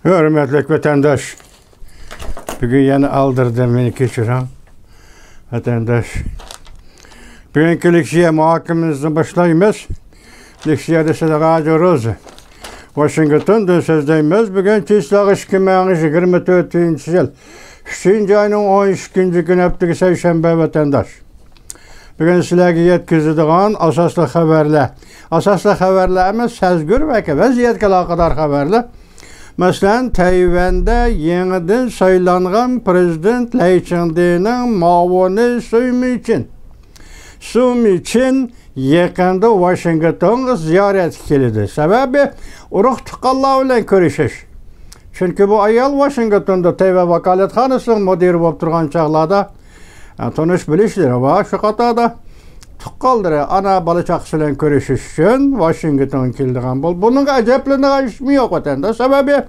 Hürmetlik vatandaş, bugün yine aldırdım beni keçiren vatandaş. Bugünkü leksiye muhakememizden başlayımız. Leksiyede size görürüz. Washington'da sözdeyimiz. Bugün Çislak İşkimeğiniz 24. yıl. 3. ayının 12. günü hepteki Seyşembe vatandaş. Bugün sizlerge yetkizdiğin asaslı haberler. Asaslı haberlerimiz sezgür ve vaziyetke kadar haberler. Mesela Tayvan'da yeniden sayılanan Prezident Lee Ching-teng'in muavini Sumi için yakında Washington'a ziyaret kilidi. Sebebi urug tıqallağı ile görüşüş. Çünkü bu ayal Washington'da Tayvan vakaletxanasının müdiri болып turgan çağlarda tanış bilişler var. Şu qatada tıqqaldırı ana balıçaqsı ile görüşüş için Washington'a kildiğen bol. Bunun ajaplığına işmi yok otanda. Sebebi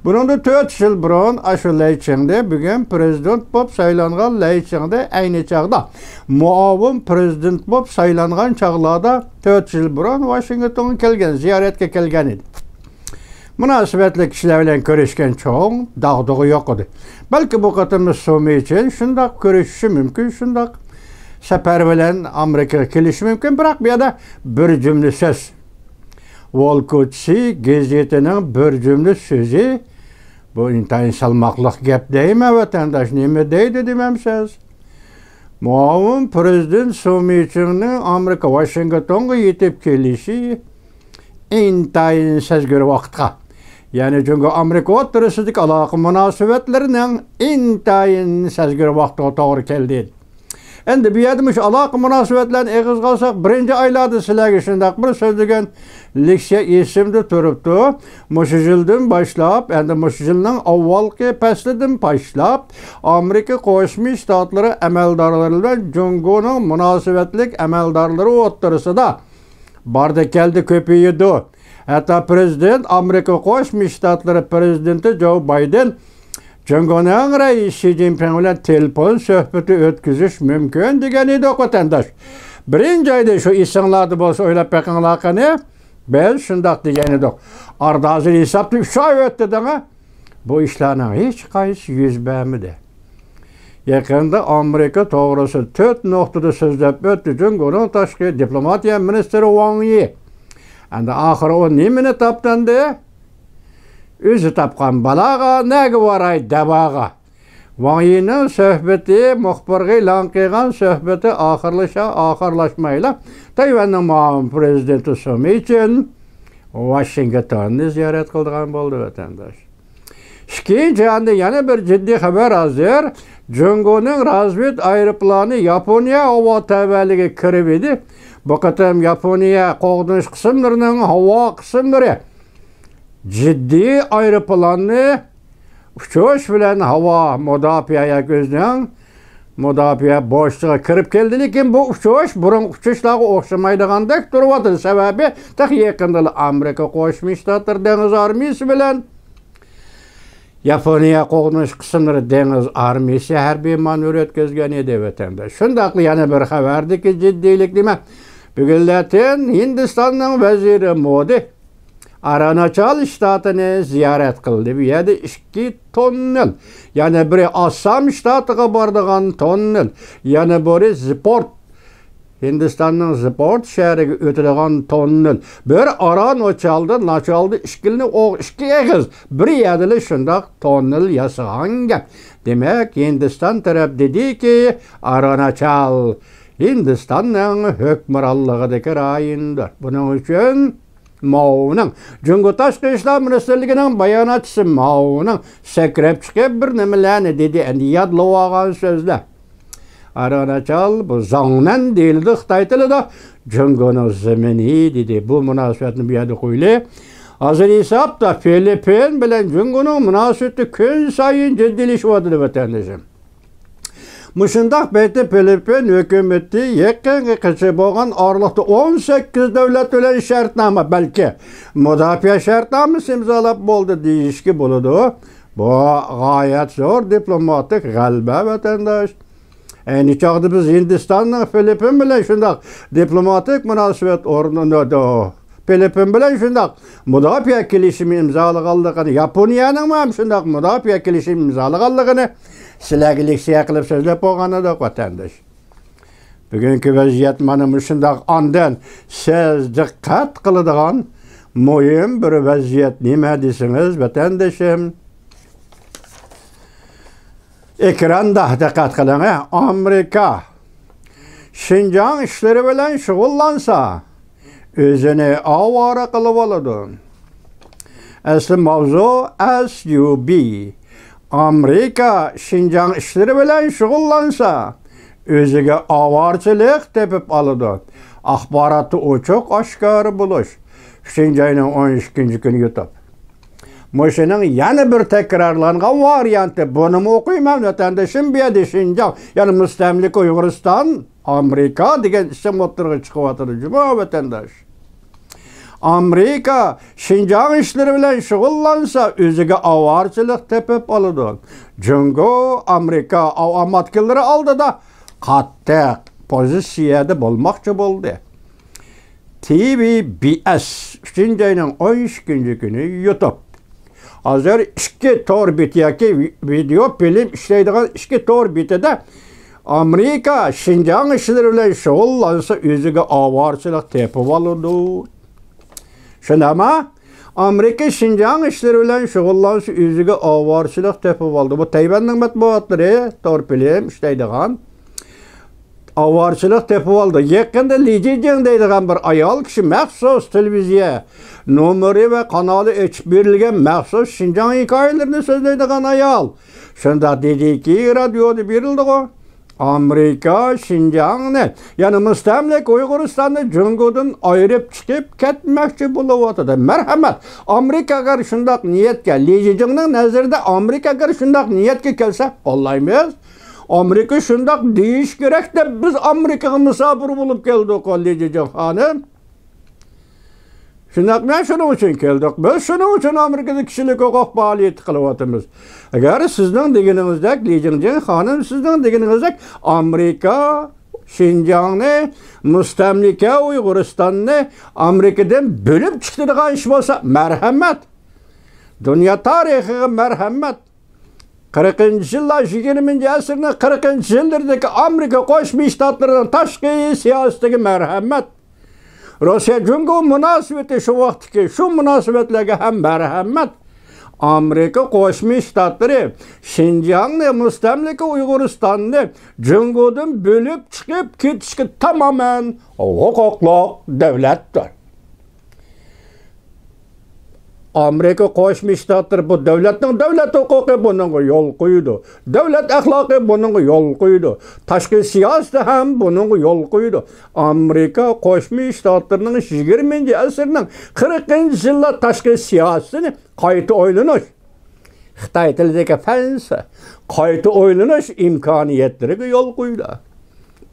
bunun da 4 yıl burun aşı Lee Ching-de bugün prezident bop saylanğan Lee Ching-de aynı çağda muavin prezident bop saylanğan çağlarda 4 yıl burun Washington'a kelgen, ziyaretke kelgen idi. Münasibetli kişiler bilen görüşken çoğun dağdığı yok idi. Belki bu katımız Sumi için şundak görüşüşü mümkün, şundak sefer bilen Amerika'ya kelişi mümkün. Bırak bir da bir cümle söz. Volkutsi gazetinin bir cümle sözü bu intayın salmaklık gep değil mi vatandaş? Nime deydi demem söz. Muavin Prezident Sumi için Amerika Washington'a yetip kelişi intayın sezgör vaktka. Yani çünkü Amerika oturusuzluk alakı münasebetlerinin intayın sezgör vaktka doğru keldi. Endi bir yerdimiz alakı münasebetlerini eğiz kalsak birinci aylarda silagi şundak bir sözlügen leksiya isimde turuptu. Muşujilden başlap, endi muşujilden avvalki pesliden başlap Amerika Koşmuş Ştatları emeldarlarıyla Jungo'nun münasebetlik emeldarları oturusunda barda geldi köpüyüdü. Hatta prezident Amerika Koşmuş Ştatları prezidenti Joe Biden Jungo'nun reisi Xi Jinping ile telefon söhbeti ötküzüş mümkün degen idi vatandaş. Birinci ayda şu isimlardı bolsa öyle pekinlakını ben şundak degen idik. Arda hazır hesaplı 3 ay öttü dene. Bu işlerinin hiç kayısı yüz vermedi. Yakında Amerika doğrusu 4 noktada sözlep öttü Jungo'nun taşkı diplomatiya ministeri Wang Yi. Anda ahırı o nimini taptandı? Özü tapkan balaga, negi varay debaga. Wang Yi'nin söhbeti, muhbirgi lanqigan söhbeti ahırlaşmayla Tayvan'ın muavin prezidenti Sumi için Washington'u ziyaret kıldığan boldu vatandaş. İkinci anda yana bir ciddi haber hazır. Jungo'nun razvet aeroplanı Yaponiya hava təbəliği kirib idi. Bu qatam Yaponiya qoğdunuş kısımlarının hava kısımları ciddi aeroplanı uçuş bilen hava müdafiaya gözleyen müdafiya boşluğa kirib keldi. Lekin bu uçuş burun uçuşlarga oxşamaydigandek turwadı. Sebebi tak yakında Amerika Qoşmuş Ştatları deniz armiyası bilen Yaponiya qoğdunuş kısımları deniz armiyası harbiy manevr ötközgen edi vatandaş. Şundaqlı yana bir haberdi ki ciddilik deme. Bugünletin Hindistan'ın veziri Modi Arunachal ştatını ziyaret kıldı. Bir yerde 2 tonnel. Yani biri Assam ştatıga bardığan tonnel. Yani biri Sport. Hindistan'ın Sport şehri ötülüğün tonnel. Bir Arunachal'da 2 eğiz. Bir yerdili şundak tonnel yasıgan gep. Demek Hindistan taraf dedi ki Arunachal Hindistan'ın hükmürallığıdaki rayındır. Bunun için Mao'nun Jungo Taşkı İşler Ministerliğinin bayanatçısı Mao'nun sekrep çıkıp bir nemelerini dedi. Endi yadlıvagan sözler. Arunachal bu zangnen değildi. Xitay tili da Jungo'nun zemini dedi. Bu münasebetini bir yerde koyulu. Hazır hesap da Filipin bilen Jungo'nun münasebeti gün sayın ciddileşiyordu vatandaşım. Muşundaq beyti Filipin hükümeti yakın kışı boğan ağırlıkta 18 devlet bilen şartnama belki müdafiya şartnaması imzalap boldu deyişki buludu. Bu gayet zor diplomatik galba vatandaş. Aynı çağda biz Hindistan'la Filipin bilen şundaq diplomatik münasebet ornunu Filipin bilen şundaq müdafiə kelişimi imzalaganlygını, Yaponiyanın mı şundaq müdafiə kelişimi imzalaganlygını silägilik qılıp sözlep bolganda da vatandaş. Bugünkü vəziyyət mənim şundaq andan siz diqqət qılıdığan mühim bir vəziyyət nimə desiniz vatandaşım? Ekranda diqqət qılın. Amerika Şinjan işleri bilen şugullansa özünü avara kılıp aladı. Aslı mavzu SUB. Amerika Şinjan işleri bilen şugullansa özüge avarçılık tepip aladı. Akbaratı o çok aşkarı buluş. Şinjan'ın 12. günü YouTube. Moşenin yani bir tekrarlanan varyantı. Bunu mu okuyayım vatandaşım bir de Şinjan. Yani müstemlik Uygurustan, Amerika degan isim o'tirg'i chiqyapti cuma vatandaş. Amerika Şinjan işleri bilen şugullansa özüge avarçılık tepip aladı. Jungo Amerika avamatkileri aldı da qattiq pozisiyada bolmoqchi bo'ldi. TVBS Şinjan'ın 13. günü YouTube. Hazır 2 torbit yoki video film ishlaydigan 2 torbitida Amerika Şinjan işleri bilen şugullansa özüge avarçılık tepip aladı. Şunama Amerika Şinjan işleri bilen şugullansa özüge avarçılık tepip aldı. Bu Tayvan'ın matbuatları torpilim işlaydigan avarçılık tepip aldı. Yakında Li Jijing deydigan bir ayol kishi maxsus televiziya nomeri ve kanalı açıp berilgen maxsus Şinjan hikayelerini sözleydigan ayol. Şunda dedi ki radyoda berildi o. Amerika Şinjan'ı yani müstemlik Uyguristan'ı Jungo'dan ayırıp çıkıp ketmekçi buluvatıdı. Merhamet Amerika'ya şundak niyetke Li Jijing'nin nazarında Amerika'ya şundak niyetke kelse ollaymayız. Amerika şundak deyiş gerek de biz Amerika'ya misafir bulup geldik o Li Jijing hanım. Şundak ben şunun için geldik. Biz şunun için Amerika'da kişilik hukuk faaliyeti kılıvatımız. Eğer sizden degininizdek Li Jijing hanım sizden degininizdek Amerika Şinjan'ı müstemlike Uyguristan'ı Amerika'dan bölüp çıktırgan iş olsa merhamet. Dünya tarihi merhamet. 40. yıllar 20. asırın 40. yıllardaki Amerika Koşmuş Ştatlarının taşkı siyasetindeki merhamet. Rusya Jungo münasebeti şu vaktki şu münasebetlerge hem merhamet. Amerika Koşmuş Ştatları Şinjan'ı müstemlike Uyguristan'ı Jungo'dan bölüp çıkıp ketişki tamamen hukuklu devlettir. Amerika Koşmuş Ştatları bu devletin devlet hukuku bunun yol koydu. Devlet ahlakı bunun yol koydu. Taşkı siyaseti hem bunun yol koydu. Amerika Koşmuş Ştatlarının 20. asırının 40. yıllar taşkı siyasetini kayıtı oylanış. Xitay tilideki fense kayıtı oylanış imkaniyetleri yol koydu.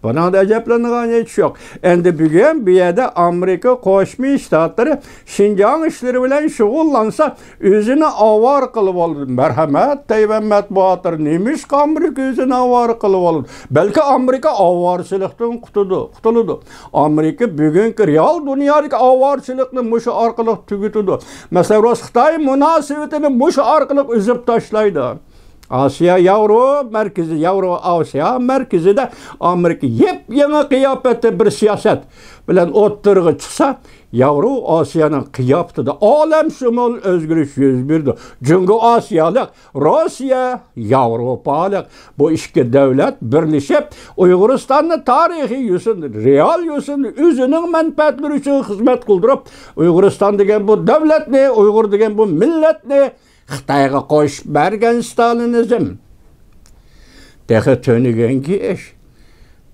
Bana da acaplanılan hiç yok. Endi bugün bir yerde Amerika Koşmuş Ştatları Şinjan işleri bilen şugullansa özünü avar kılıp alır. Merhamet Tayvan matbuatları neymiş ki Amerika özünü avar kılıp alır. Belki Amerika avarçılıktan kutuludu. Amerika bugünkü real dünyadaki avarçılıkını muşu arkalık tükütüdü. Mesela Rus-Xitay münasebetini muşu arkalık üzüp taşlaydı. Asya Avro merkezi, Avro Asya merkezi de Amerika yepyeni kıyafette bir siyaset bilen ottırgı çıksa Avro Asya'nın kıyafeti de alem şumul özgürlük yüz birdi. Çünkü Asyalık, Rusya, Avrupalık bu iki devlet birleşip Uyguristan'ın tarihi yüzünü, real yüzünü, özünün menfaatleri için hizmet kıldırıp Uygurustan degen bu devlet ne, Uygur degen bu millet ne, Xitayga qo'shib bergan Stalinizm. Tehi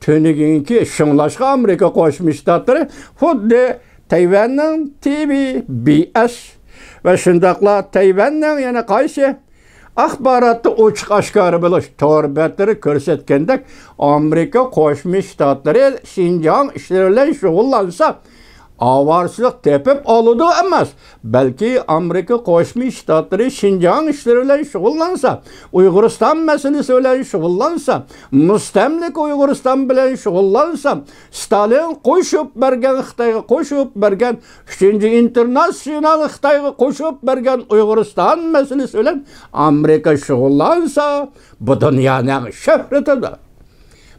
tönügenki şunlaşqa Amerika Qo'shmuş Ştatlari xuddi Tayvanning TVBS va shundaqla Tayvanning yana qaysi axborotni ochiq oshkora bilish to'rbatları ko'rsatgandek Amerika Qo'shmuş Ştatlari Şinjan ishlari bilan shug'ullansa avarçılık tepip alıdı emas. Belki Amerika Qo'shma Shtatlari Şinjan işleri bilan shug'ullansa, Uyg'uriston masalasi bilan shug'ullansa, mustamlik Uyg'uriston bilan shug'ullansa, Stalin qo'shib bergan Xitoyga qo'shib bergan 3-international Xitoyga qo'shib bergan Uyg'uriston masalasi bilan Amerika shug'ullansa, bu dunyoning shuhratidir.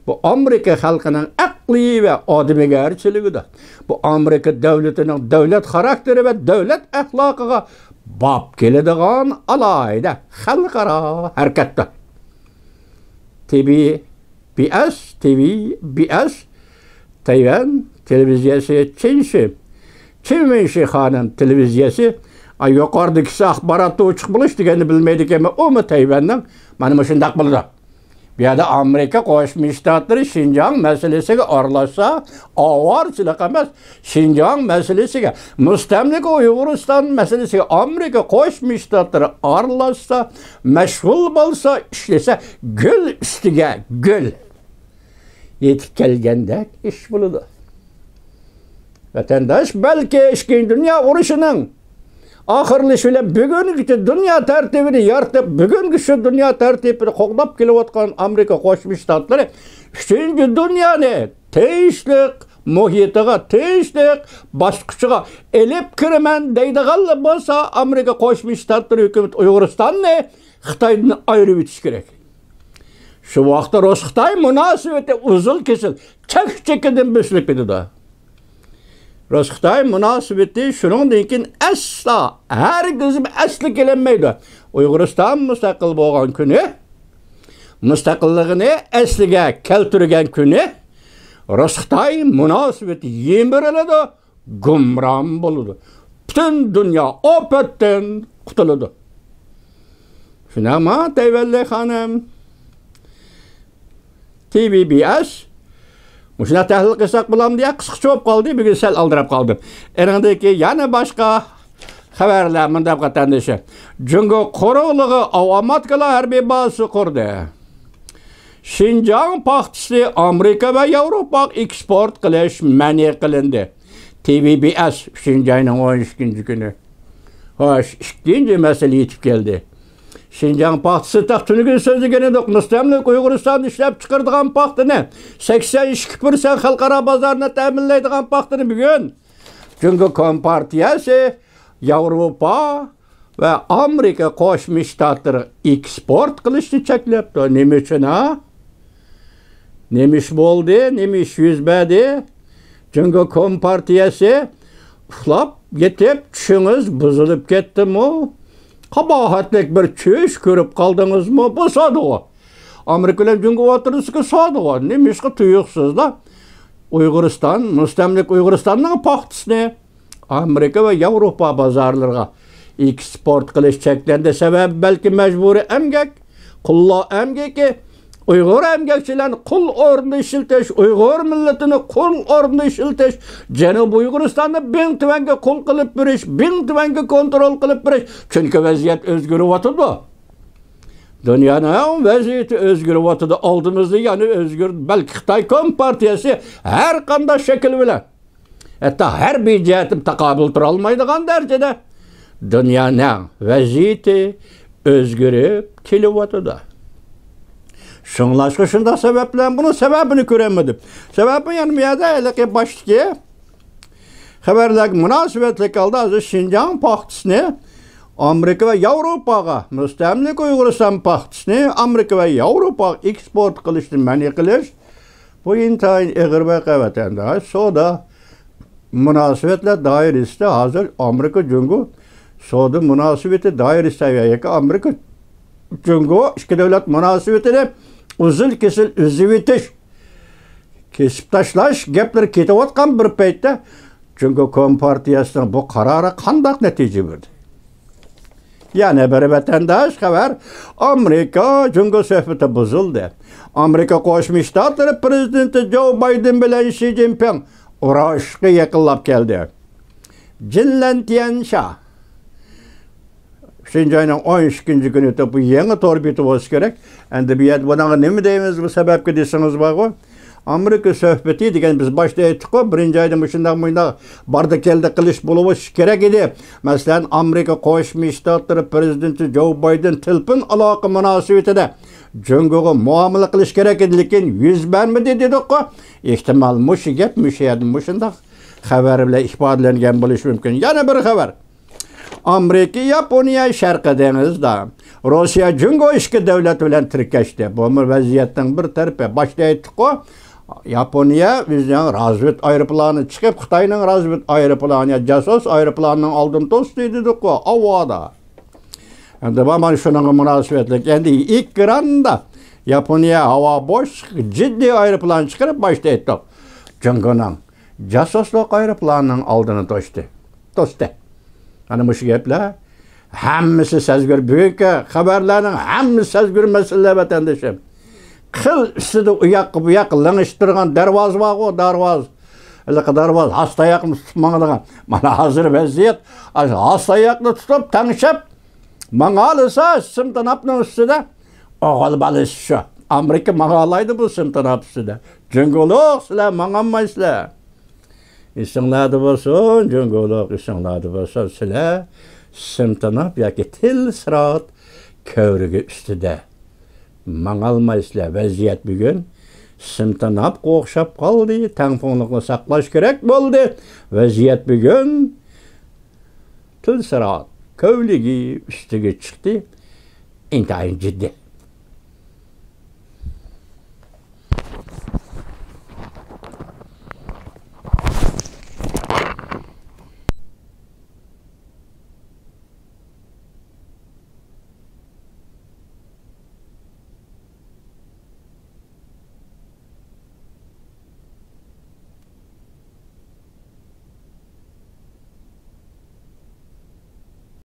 Bu Amerika xalqining aqli ve odamgarchiligidir. Bu Amerika devletinin devlet karakteri ve devlet ahlakıga bab keladigan alayda xalqaro harakatdir. TBS Tayvan televiziyasi Çinmenşi Xanım televiziyasi yuqoridagi axborotni ochiq bilish deganni bilmaydi ekanman. U mu Tayvanning mana shunday bo'ldi. Bir yerde Amerika Qo'shma Shtatlari Şinjan meselesiga aralashsa, avarchilik emas, Şinjan meselesiga, mustamlik Uyg'uriston meselesiga Amerika Qo'shma Shtatlari aralashsa, mashg'ul bo'lsa, ishlasa, gul ustiga gul yetib kelgandek ish bo'ladi. Vatandaş belki Ikkinchi Dünya urushining ahirlashi bilan bugungi dünya tertibini yaratib, bugungi shu dünya tertibini qo'llab kelayotgan Amerika Qo'shma Shtatlari 3-chi dunyoni tinchlik muhitiga, tinchlik bosqichiga elib kiraman deydiganlar bo'lsa, Amerika Qo'shma Shtatlari hukumat Uyg'uristonni Xitoydan ayirib o'tish kerak. Shu vaqtda Rus-Xitoy munosabati uzun kesil, chek-chekidan bo'shlik edi. Rus-Xitoy munosabati shuningdan keyin asla, hargiz asli kelinmaydi. Uyg'uriston mustaqil bo'lgan kuni, mustaqilligini asliga keltirgan kuni Rus-Xitoy munosabati yemiriladi, gumron bo'ladi. Butun dunyo ofatdan qutuladi. Shunaqmi, Tayvanli xonim? TBS Muşuna tahlil qilsak bo'lam deya qisqacha bo'lib qoldi, bugun sal aldirab qoldim. Eringdagi yana boshqa xabarlar mundab qatandishi. Jungo quruqligi avtomatkalar harbiy bazasi qurdi. Şinjan paxtasi Amerika va Yevropaga eksport qilish man qilindi. TBS Şinjanning 12-kuni. Xo'sh, ikkinchi masala yetib keldi. Şinjan paxtasi taqtuniga so'zlaganida mustamlik Uyg'uriston ishlab chiqaradigan paxtani 82% xalqaro bozorni ta'minlaydigan paxtani bugun Jungo Kompartiyasi Yevropa va Amerika Qo'shma Shtatlari eksport qilishni cheklabdi. Nima uchun? Nima ish bo'ldi? Nima ish yuz berdi? Jungo Kompartiyasi uxlab yetib tushingiz buzilib ketdimi? Qabahatlik bir çöş görüp kaldınız mı? Bu sadığı. Amerikalar Jungo oturusika sadığı. Nima ishga tuyuqsizlar? Uyg'uriston, mustamlik Uyg'uristonning paxtasini Amerika va Yevropa bozorlariga eksport qilish cheklandi. Sababi balki majburiy emgak, qullo emgaki, Uyg'ur emgakchilarni qul o'rnida ishiltish, Uyg'ur millatini qul o'rnida ishiltish, Janub Uyg'uristonni bin tuvanga qul qilib berish, bin tuvanga kontrol qilib berish. Chunki vaziyat o'zgaryapti. Dunyoning vaziyati o'zgaryapti. Oldimizda yana o'zgar, balki Xitoy Kompartiyasi har qanday shakl bilan, hatto harbiy jihatim taqobil tura olmaydigan darajada dunyoning vaziyati o'zgarib kelyapti. Şunlaşqa şunda sebeplen bunun sebebini göremedim. Sebebi yani miyada elki baştaki haberler münasebetli kaldı. Azı Şinjan paxtasını Amerika ve Avrupa'ga müstemlik Uyg'uriston paxtasını Amerika ve Avrupa'ga eksport qilishni man qilish bu intayin ig'ir vatandaş. Soda münasebetler dairesinde hazır Amerika Jungo soda münasebeti dairesinde Amerika Jungo iki devlet münasebetini uzun kesil üzüp etish, kesip tashlash gaplar ketayotgan bir paytda Jungo Kompartiyasining bu qarori qanday natija berdi? Yana bir vatandaş xabar, Amerika Jungo suhbati buzildi. Amerika Qo'shma Shtatlari prezidenti Joe Biden bilan Xi Jinping urushga yaqinlab keldi. Jinlantiansha Şinjanning 12-kuni bu yangi torbeti bo'lishi kerak. Endi bu yerda bunaqa nima deymiz bu sababga desangiz bor. Amerika söhbeti degan biz boshda aytdik-ku, birinchi oyda shunday barda keldi qilish bo'lishi kerak edi. Masalan, Amerika Qo'shma Shtatlari prezidenti Joe Biden tilpin aloqa munosabatida Jungoga muomala qilish kerak edi, lekin yuz bermadi dedik-ku. Ehtimol mush gap shunday xabar bilan ifodalangan bo'lishi mumkin. Yana bir xabar. Amerika Yaponiya Sharqiy dengizda Rossiya Jungo ikki davlat bilan tirkashdi. Bu vaziyatning bir tarafi. Boshda aytdik-ku, Yaponiya bizning razvet aeroplani chiqib, Xitoyning razvet aeroplani, jasos aeroplanining oldini to'sdi dedik-ku, havoda. Endi mana shunga munosabatlik. Endi ekranda Yaponiya havo bosh jiddiy aeroplan chiqarib boshda aytdik. Jungoning jasoslik aeroplanining oldini to'sdi. Ana bu gaplar hammasi sezgir bugungi xabarlarning hammasi sezgir masalalar vatandoshim. Qil ustida u yoqqa bu yoqqa langishtirgan darvoz bor, darvoz hastayaqni tutib manglagan. Mana hozir vaziyat hastayaqni tutib tangshab mangalasa simtanapning ustida o'g'il balish shu. Amerika mangalaydi bu simtanap ustida. Jungoloq sizlar manganmaysizlar. İsinglarda bo'lsin, Jungoloq isinglarda bo'lsin, sizlar simtanap yoki til sirat ko'rigi ustida mangalmaysizlar. Vaziyat bugun simtanap o'xshab qoldi, tangfonliqni saqlash kerak bo'ldi. Vaziyat bugun til sirat ko'yligi ustiga chiqdi. Intayin jiddiy.